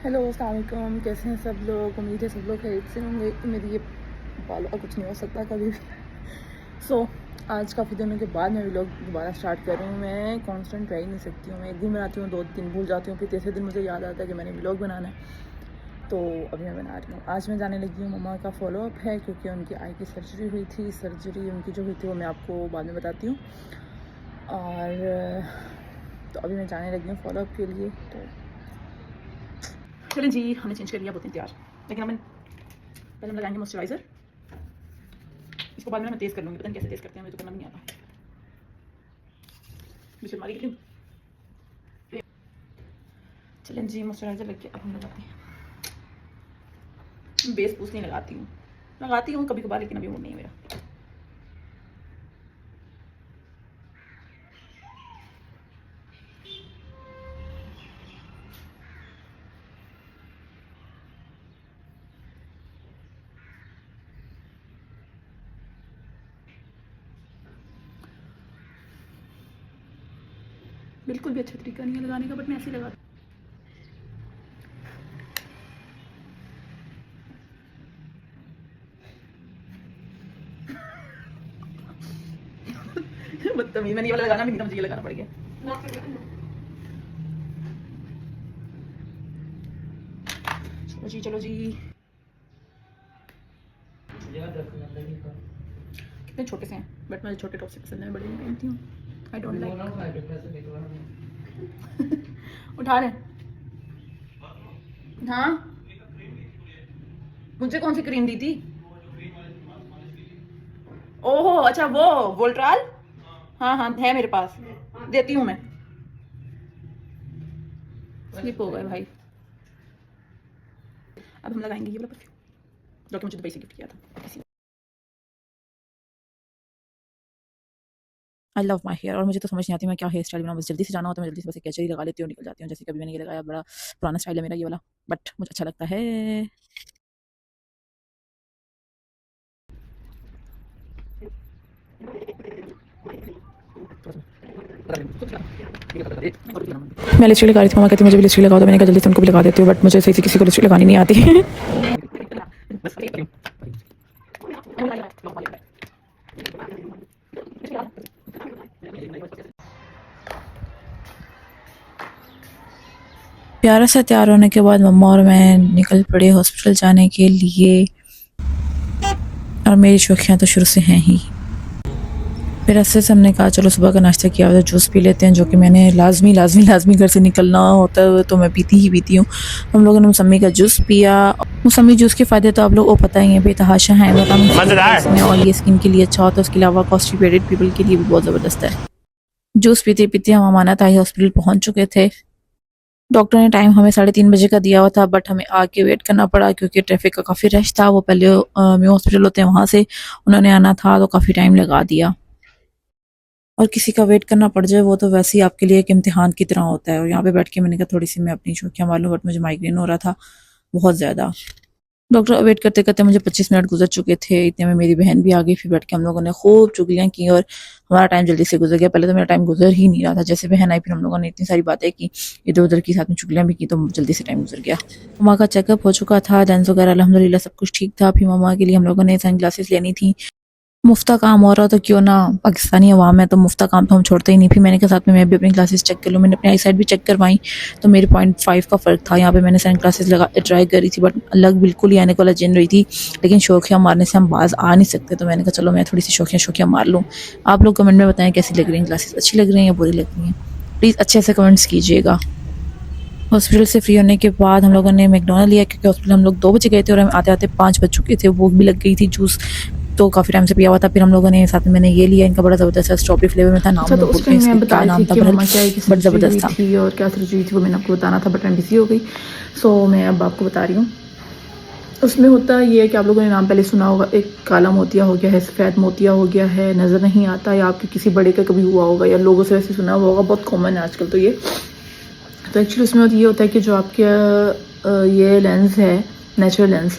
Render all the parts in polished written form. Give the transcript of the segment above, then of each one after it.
Hello अस्सलाम वालेकुम, कैसे हैं सब लोग। उम्मीद है सब लोग खैरियत से होंगे। मेरी ये बालों का कुछ नहीं हो सकता कभी भी। आज काफ़ी दिनों के बाद मैं व्लॉग दोबारा स्टार्ट कर रही हूँ। मैं कांस्टेंट रह ही नहीं सकती हूँ। मैं एक दिन बनाती हूँ, 2 दिन भूल जाती हूँ, फिर तीसरे दिन मुझे याद आता है कि मैंने व्लॉग बनाना है। तो अभी मैं बना रही हूँ। आज मैं जाने लगी हूँ, मम्मा का फॉलोअप है क्योंकि उनकी आई की सर्जरी हुई थी। सर्जरी उनकी जो हुई थी वो मैं आपको बाद में बताती हूँ। और तो अभी मैं जाने लगी हूँ फॉलोअप के लिए। तो चलें जी, हमने चेंज कर लिया, बहुत तैयार। लेकिन पहले हम लगाएंगे मॉइस्चराइज़र। इसको बाद में मैं तेज़ कर लूँगी, पता नहीं कैसे तेज़ करते हैं, मुझे तो करना भी नहीं आता। बिस्मिल्लाह की चलें जी, मॉइस्चराइज़र लग गया। अब हम लगाते हैं। बेस पूछ नहीं लगाती हूँ कभी कभार, लेकिन अभी वो नहीं है मेरा। बिल्कुल भी अच्छा तरीका नहीं है लगाने का, बट मैं ऐसे ही लगाती हूँ। बदतमीज, मैंने ये वाला लगाना भी नहीं था, मुझे ये लगाना पड़ गया। चलो जी चलो जी। कितने छोटे से हैं, बट मुझे छोटे टॉप से पसंद है, बड़े नहीं पहनती हूँ। I don't like. उठा रहे हाँ, मुझे कौन सी क्रीम दी थी? ओहो अच्छा, वो वोल्ट्राल। हाँ हाँ है मेरे पास, देती हूँ मैं। स्लिप हो गए भाई। अब हम लगाएंगे ये वाला परफ्यूम जो कि मुझे दुबई से गिफ्ट किया था किसी। आई लव माई हेयर, और मुझे तो समझ नहीं आती मैं क्या हेयर स्टाइल बनाऊँ। बस जल्दी से जाना होता है, मैं जल्दी से बस एक कैचरी लगा लेती हूँ, निकल जाती हूँ। जैसे कभी मैंने ये लगाया, बड़ा पुराना स्टाइल है मेरा ये वाला, बट मुझे अच्छा लगता है। मैं लिपस्टिक लगा रही थी, मम्मा कहती मुझे भी लिपस्टिक लगाओ, तो मैंने कहा जल्दी से उनको भी लगा देती हूँ, बट मुझे सही से किसी को लिपस्टिक लगानी नहीं आती। प्यारा सा तैयार होने के बाद मम्मा और मैं निकल पड़े हॉस्पिटल जाने के लिए। और मेरी शौकियाँ तो शुरू से हैं ही। फिर ऐसे से हमने कहा चलो सुबह का नाश्ता किया हुआ, जूस पी लेते हैं, जो कि मैंने लाजमी घर से निकलना होता है तो मैं पीती ही पीती हूँ। हम लोगों ने मौसमी का जूस पिया। मौसमी जूस के फ़ायदे तो आप लोग को पता ही हैं, बेतहाशा हैं, विटामिन और ये स्किन के लिए अच्छा होता है। उसके अलावा कॉन्स्टिपेटेड पीपल के लिए भी बहुत ज़बरदस्त है। जूस पीते पीते हम अमानत आई हॉस्पिटल पहुँच चुके थे। डॉक्टर ने टाइम हमें 3:30 बजे का दिया हुआ था, बट हमें आके वेट करना पड़ा क्योंकि ट्रैफिक का काफ़ी रश था। वो पहले म्यू हॉस्पिटल होते हैं वहाँ से उन्होंने आना था, तो काफ़ी टाइम लगा दिया। और किसी का वेट करना पड़ जाए वो तो वैसे ही आपके लिए एक इम्तिहान की तरह होता है। और यहाँ पे बैठ के मैंने कहा थोड़ी सी मैं अपनी शौकियाँ मार लूँ, बट मुझे माइग्रेन हो रहा था बहुत ज़्यादा। डॉक्टर वेट करते करते मुझे 25 मिनट गुजर चुके थे। इतने में मेरी बहन भी आ गई। फिर बैठ के हम लोगों ने खूब चुगलियाँ की और हमारा टाइम जल्दी से गुजर गया। पहले तो मेरा टाइम गुजर ही नहीं रहा था, जैसे बहन आई फिर हम लोगों ने इतनी सारी बातें की, इधर उधर की, साथ में चुगलियाँ भी की, तो जल्दी से टाइम गुजर गया। मम्मा का चेकअप हो चुका था, लेंस वगैरह अल्हम्दुलिल्लाह सब कुछ ठीक था। फिर मम्मा के लिए हम लोगों ने सन ग्लासेस लेनी थी। मुफ्ता काम हो रहा तो क्यों ना, पाकिस्तानी अवाम है तो मुफ्ता काम तो हम छोड़ते ही नहीं। फिर मैंने कहा साथ में मैं भी अपनी क्लासेस चेक कर लूँ। मैंने अपनी आई साइड भी चेक करवाई तो मेरे 0.5 का फ़र्क था। यहाँ पे मैंने सन क्लासेस लगा ट्राई करी थी, बट लग बिल्कुल ही आने वाला जिन रही थी, लेकिन शौकियाँ मारने से हम बाज आ नहीं सकते। तो मैंने कहा चलो मैं थोड़ी सी शौकियाँ मार लूँ। आप लोग कमेंट में बताएं कैसी लग रही हैं क्लासेस, अच्छी लग रही हैं या बुरी लग रही हैं। प्लीज़ अच्छे से कमेंट्स कीजिएगा। हॉस्पिटल से फ्री होने के बाद हम लोगों ने मैकडोनल्ड लिया क्योंकि हॉस्पिटल हम लोग 2 बजे गए थे और हम आते आते 5 बज चुके थे। भूख भी लग गई थी, जूस तो काफ़ी टाइम से पिया हुआ था। फिर हम लोगों ने साथ में मैंने ये लिया, इनका बड़ा ज़बरदस्त स्ट्रॉबेरी फ्लेवर में था। नाम तो उसका मैं बता रही थी कि मम्मा क्या है कि बट ज़बरदस्त था थी और क्या सर्जरी थी वो मैंने आपको बताना था, बट मैं बिजी हो गई। सो मैं अब आपको बता रही हूँ। उसमें होता ये है कि आप लोगों ने नाम पहले सुना होगा, एक काला मोतिया हो गया है, सफ़ेद मोतिया हो गया है, नज़र नहीं आता, या आपके किसी बड़े का कभी हुआ होगा या लोगों से वैसे सुना हुआ होगा, बहुत कॉमन है आजकल तो ये। तो एक्चुअली उसमें ये होता है कि जो आपके ये लेंस है, नेचुरल लेंस,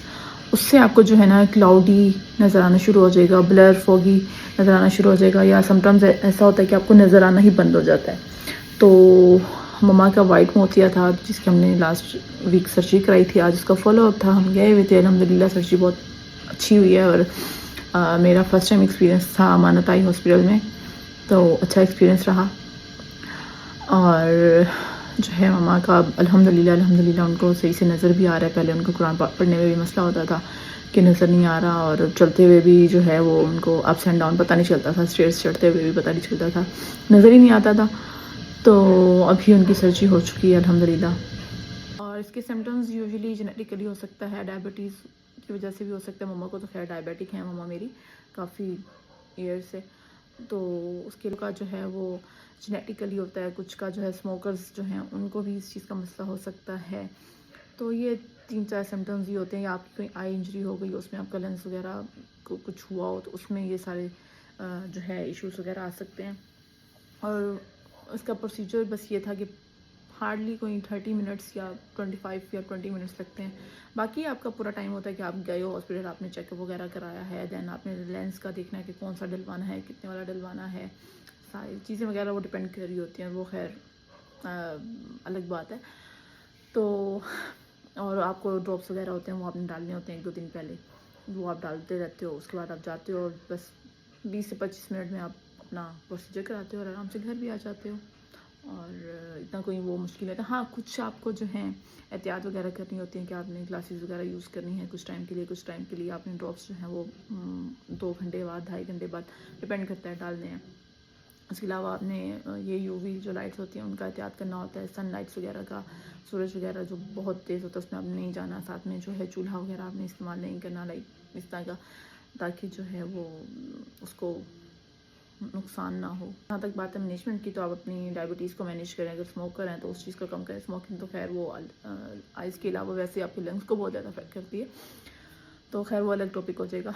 उससे आपको जो है ना क्लाउडी नज़र आना शुरू हो जाएगा, ब्लर फोगी नज़र आना शुरू हो जाएगा, या समटाइम्स ऐसा होता है कि आपको नज़र आना ही बंद हो जाता है। तो मम्मा का वाइट मोतिया था जिसकी हमने लास्ट वीक सर्जरी कराई थी, आज उसका फॉलोअप था, हम गए हुए थे। अल्हम्दुलिल्लाह सर्जरी बहुत अच्छी हुई है और मेरा फ़र्स्ट टाइम एक्सपीरियंस था अमानत आई हॉस्पिटल में, तो अच्छा एक्सपीरियंस रहा। और जो है मम्मा का अल्हम्दुलिल्लाह उनको सही से नज़र भी आ रहा है। पहले उनको कुरान पाक पढ़ने में भी मसला होता था कि नज़र नहीं आ रहा, और चलते हुए भी जो है वो उनको अप्स एंड डाउन पता नहीं चलता था, स्टेयर्स चढ़ते हुए भी पता नहीं चलता था, नज़र ही नहीं आता था। तो अभी उनकी सर्जरी हो चुकी है अल्हम्दुलिल्लाह। और इसके सिम्टम्स यूजुअली जेनेटिकली हो सकता है, डायबिटीज़ की वजह से भी हो सकता है। मम्मा को तो खैर डायबिटिक है मम्मा मेरी काफ़ी ईयर से, तो उसके का जो है वो जेनेटिकली होता है। कुछ का जो है स्मोकर्स जो हैं उनको भी इस चीज़ का मसला हो सकता है। तो ये 3-4 सिम्टम्स ही होते हैं, या आपकी कोई आई इंजरी हो गई, उसमें आपका लेंस वगैरह को कुछ हुआ हो तो उसमें ये सारे जो है इश्यूज़ वगैरह आ सकते हैं। और इसका प्रोसीजर बस ये था कि हार्डली कोई 30 मिनट्स या 25 या 20 मिनट्स लगते हैं। बाकी आपका पूरा टाइम होता है कि आप गए हो हॉस्पिटल, आपने चेकअप वगैरह कराया है, देन आपने लेंस का देखना है कि कौन सा डलवाना है, कितने वाला डलवाना है, सारी चीज़ें वगैरह वो डिपेंड कर रही होती हैं, वो खैर अलग बात है। तो और आपको ड्रॉप्स वगैरह होते हैं वो आपने डालने होते हैं 1-2 दिन पहले, वो आप डालते रहते हो। उसके बाद आप जाते हो और बस 20 से 25 मिनट में आप अपना प्रोसीजर कराते हो और आराम से घर भी आ जाते हो। और इतना कोई वो मुश्किल है। हाँ, कुछ आपको जो है एहतियात वगैरह करनी होती है कि आपने ग्लासेस वगैरह यूज़ करनी है कुछ टाइम के लिए आपने ड्रॉप्स जो हैं वो 2 घंटे बाद, 2.5 घंटे बाद, डिपेंड करता है, डालने हैं। उसके अलावा आपने ये यूवी जो लाइट्स होती हैं उनका एहतियात करना होता है, सन लाइट्स वगैरह का, सूरज वगैरह जो बहुत तेज़ होता है उसमें आपने नहीं जाना। साथ में जो है चूल्हा वगैरह आपने इस्तेमाल नहीं करना, लाइक इस तरह का, ताकि जो है वो उसको नुकसान ना हो। जहाँ तक बात है मैनेजमेंट की, तो आप अपनी डायबिटीज़ को मैनेज करें। अगर स्मोकर हैं तो उस चीज़ को कम करें। स्मोकिंग तो खैर वो आइज़ के अलावा वैसे आपके लंग्स को बहुत ज़्यादा अफेक्ट करती है, तो खैर वो अलग टॉपिक हो जाएगा।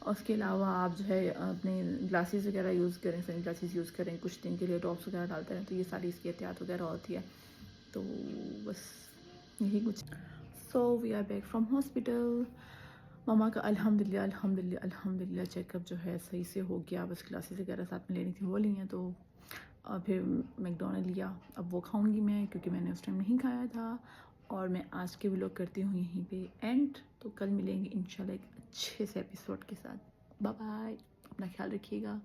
उसके अलावा आप जो है अपने ग्लासेस वगैरह यूज़ करें, सन ग्लासेस यूज़ करें, कुछ दिन के लिए ड्रॉप्स वगैरह डालते रहें, तो ये सारी इसकी एहतियात वगैरह होती है। तो बस यही कुछ। So we are back from hospital. Mamma का अल्हम्दुलिल्लाह चेकअप जो है सही से हो गया। बस ग्लासेस वगैरह साथ में लेनी थी वो ली हैं, तो फिर मैकडोनल्ड लिया। अब वो खाऊंगी मैं क्योंकि मैंने उस टाइम नहीं खाया था। और मैं आज के व्लॉग करती हूँ यहीं पे एंड, तो कल मिलेंगे इंशाल्लाह एक अच्छे से एपिसोड के साथ। बाय बाय, अपना ख्याल रखिएगा।